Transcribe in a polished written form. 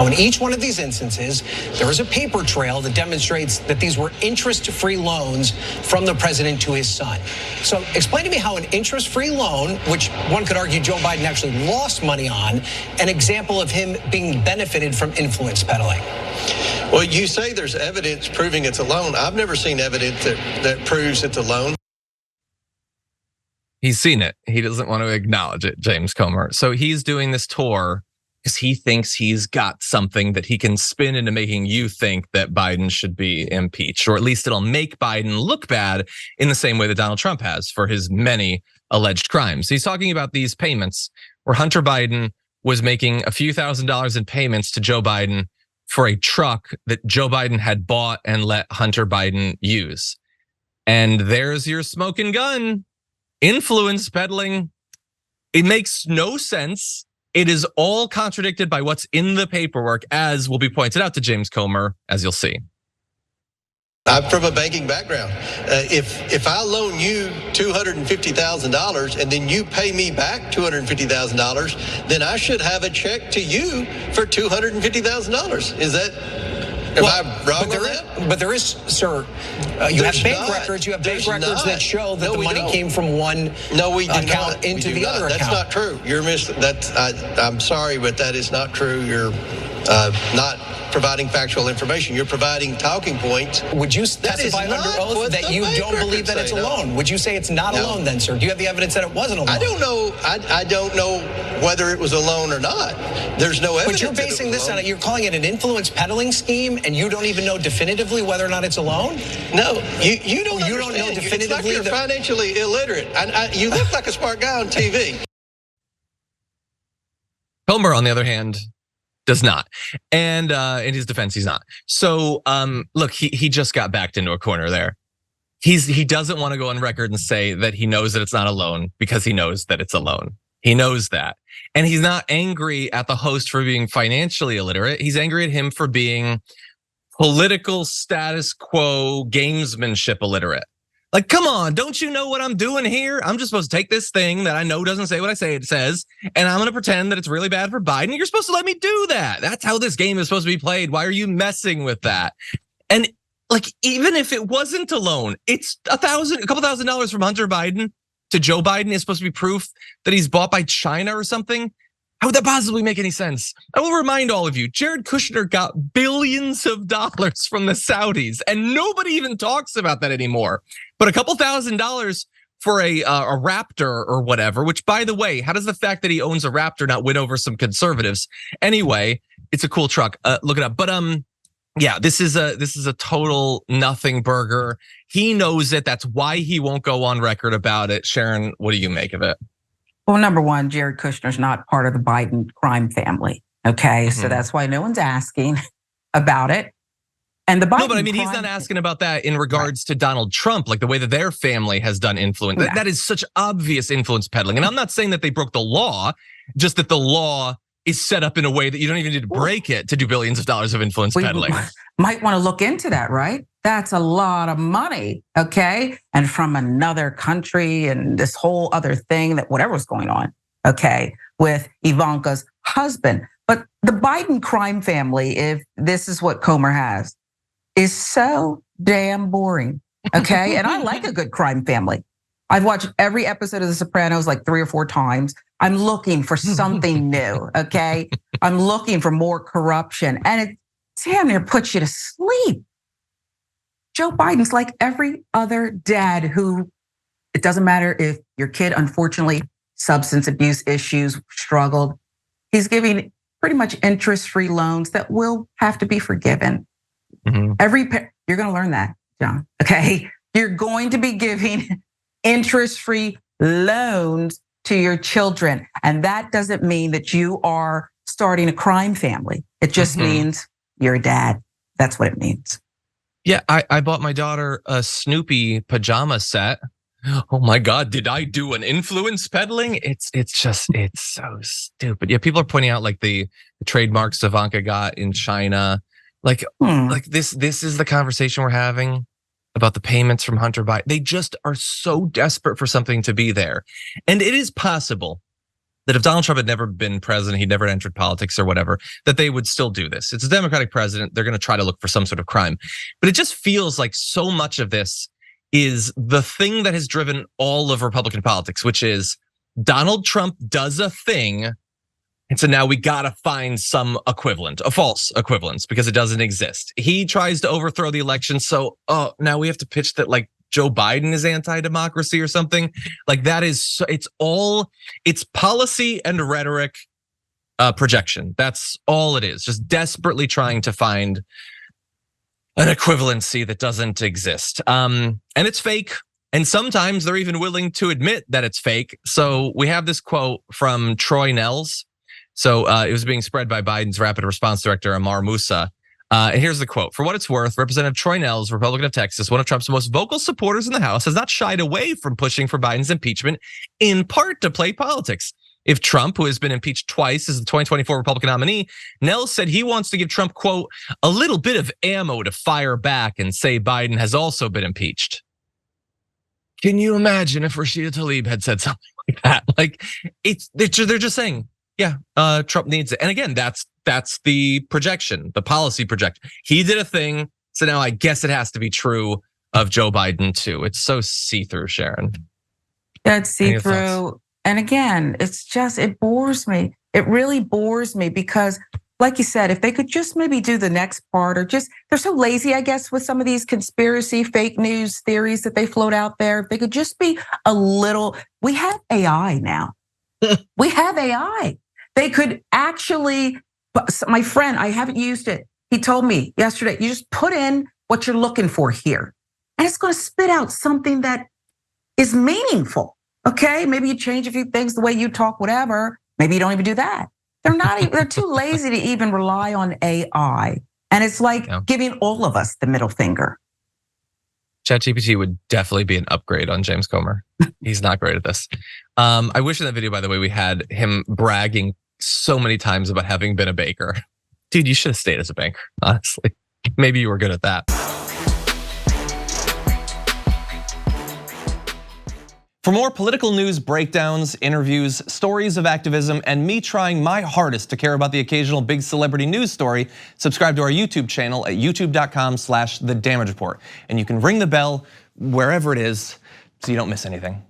In each one of these instances, there is a paper trail that demonstrates that these were interest-free loans from the president to his son. So explain to me how an interest-free loan, which one could argue Joe Biden actually lost money on, an example of him being benefited from influence peddling. Well, you say there's evidence proving it's a loan. I've never seen evidence that proves it's a loan. He's seen it. He doesn't want to acknowledge it, James Comer. So he's doing this tour because he thinks he's got something that he can spin into making you think that Biden should be impeached, or at least it'll make Biden look bad in the same way that Donald Trump has for his many alleged crimes. He's talking about these payments where Hunter Biden was making a few $1,000s in payments to Joe Biden for a truck that Joe Biden had bought and let Hunter Biden use. And there's your smoking gun, influence peddling. It makes no sense. It is all contradicted by what's in the paperwork, as will be pointed out to James Comer, as you'll see. I'm from a banking background. If I loan you $250,000 and then you pay me back $250,000, then I should have a check to you for $250,000. Is that? Am I wrong on that? But there is, sir. You have bank records. You have bank records that show that the money came from one account into the other account. That's not true. I'm sorry, but that is not true. You're not providing factual information. You're providing talking points. Would you testify under oath that you don't believe that it's a loan? Would you say it's not a loan then, sir? Do you have the evidence that it wasn't a loan? I don't know. I don't know whether it was a loan or not. There's no evidence. But you're basing this on it. You're calling it an influence peddling scheme, and you don't even know definitively whether or not it's a loan? No, you don't. You don't know definitively. It's like you're financially illiterate. You look like a smart guy on TV. Comer, on the other hand, does not. And in his defense, he's not. So look, he just got backed into a corner there. He doesn't want to go on record and say that he knows that it's not a loan because he knows that it's a loan. He knows that. And he's not angry at the host for being financially illiterate. He's angry at him for being political status quo gamesmanship illiterate. Like, come on, don't you know what I'm doing here? I'm just supposed to take this thing that I know doesn't say what I say it says, and I'm gonna pretend that it's really bad for Biden. You're supposed to let me do that. That's how this game is supposed to be played. Why are you messing with that? And like, even if it wasn't a loan, it's a couple $1,000s from Hunter Biden to Joe Biden is supposed to be proof that he's bought by China or something. How would that possibly make any sense? I will remind all of you, Jared Kushner got billions of dollars from the Saudis, and nobody even talks about that anymore. But a couple $1,000s for a Raptor or whatever, which, by the way, how does the fact that he owns a Raptor not win over some conservatives? Anyway, it's a cool truck. Look it up. But yeah, this is a total nothing burger. He knows it. That's why he won't go on record about it. Sharon, what do you make of it? Well, number one, Jared Kushner's not part of the Biden crime family. Okay, so that's why no one's asking about it. And the Biden. No, but I mean, he's not asking about that in regards to Donald Trump, like the way that their family has done influence. That is such obvious influence peddling. And I'm not saying that they broke the law, just that the law is set up in a way that you don't even need to break it to do billions of dollars of influence peddling. Might want to look into that, right? That's a lot of money, okay? And from another country and this whole other thing that whatever's going on, okay, with Ivanka's husband. But the Biden crime family, if this is what Comer has, is so damn boring, okay? And I like a good crime family. I've watched every episode of The Sopranos like 3 or 4 times. I'm looking for something new, okay? I'm looking for more corruption, and it damn near puts you to sleep. Joe Biden's like every other dad who, it doesn't matter if your kid, unfortunately, substance abuse issues, struggled. He's giving pretty much interest-free loans that will have to be forgiven. You're gonna learn that, John, okay? You're going to be giving interest-free loans to your children. And that doesn't mean that you are starting a crime family. It just means you're a dad. That's what it means. Yeah, I bought my daughter a Snoopy pajama set. Oh my God, did I do an influence peddling? It's so stupid. Yeah, people are pointing out like the trademarks Ivanka got in China. Like this is the conversation we're having about the payments from Hunter Biden. They just are so desperate for something to be there. And it is possible that if Donald Trump had never been president, he'd never entered politics or whatever, that they would still do this. It's a Democratic president. They're going to try to look for some sort of crime. But it just feels like so much of this is the thing that has driven all of Republican politics, which is Donald Trump does a thing. And so now we got to find some equivalent, a false equivalence, because it doesn't exist. He tries to overthrow the election. So, now we have to pitch that like Joe Biden is anti-democracy or something. Like that is, it's policy and rhetoric projection. That's all it is. Just desperately trying to find an equivalency that doesn't exist. And it's fake. And sometimes they're even willing to admit that it's fake. So we have this quote from Troy Nehls. So it was being spread by Biden's rapid response director, Amar Moussa. And here's the quote. For what it's worth, Representative Troy Nehls, Republican of Texas, one of Trump's most vocal supporters in the House, has not shied away from pushing for Biden's impeachment, in part to play politics. If Trump, who has been impeached twice as the 2024 Republican nominee, Nehls said he wants to give Trump, quote, a little bit of ammo to fire back and say Biden has also been impeached. Can you imagine if Rashida Tlaib had said something like that? Like they're just saying, yeah, Trump needs it. And again, that's the projection, the policy projection. He did a thing, so now I guess it has to be true of Joe Biden too. It's so see-through, Sharon. Yeah, it's see-through. And again, it bores me. It really bores me because, like you said, if they could just maybe do the next part, or just, they're so lazy, I guess, with some of these conspiracy fake news theories that they float out there. If they could just be a little, we have AI now. We have AI. They could actually, my friend, I haven't used it. He told me yesterday, you just put in what you're looking for here, and it's going to spit out something that is meaningful. Okay, maybe you change a few things, the way you talk, whatever. Maybe you don't even do that. They're too lazy to even rely on AI. And it's like giving all of us the middle finger. ChatGPT would definitely be an upgrade on James Comer. He's not great at this. I wish in that video, by the way, we had him bragging so many times about having been a baker. Dude, you should have stayed as a banker, honestly. Maybe you were good at that. For more political news breakdowns, interviews, stories of activism, and me trying my hardest to care about the occasional big celebrity news story, subscribe to our YouTube channel at youtube.com/The Damage Report. And you can ring the bell wherever it is so you don't miss anything.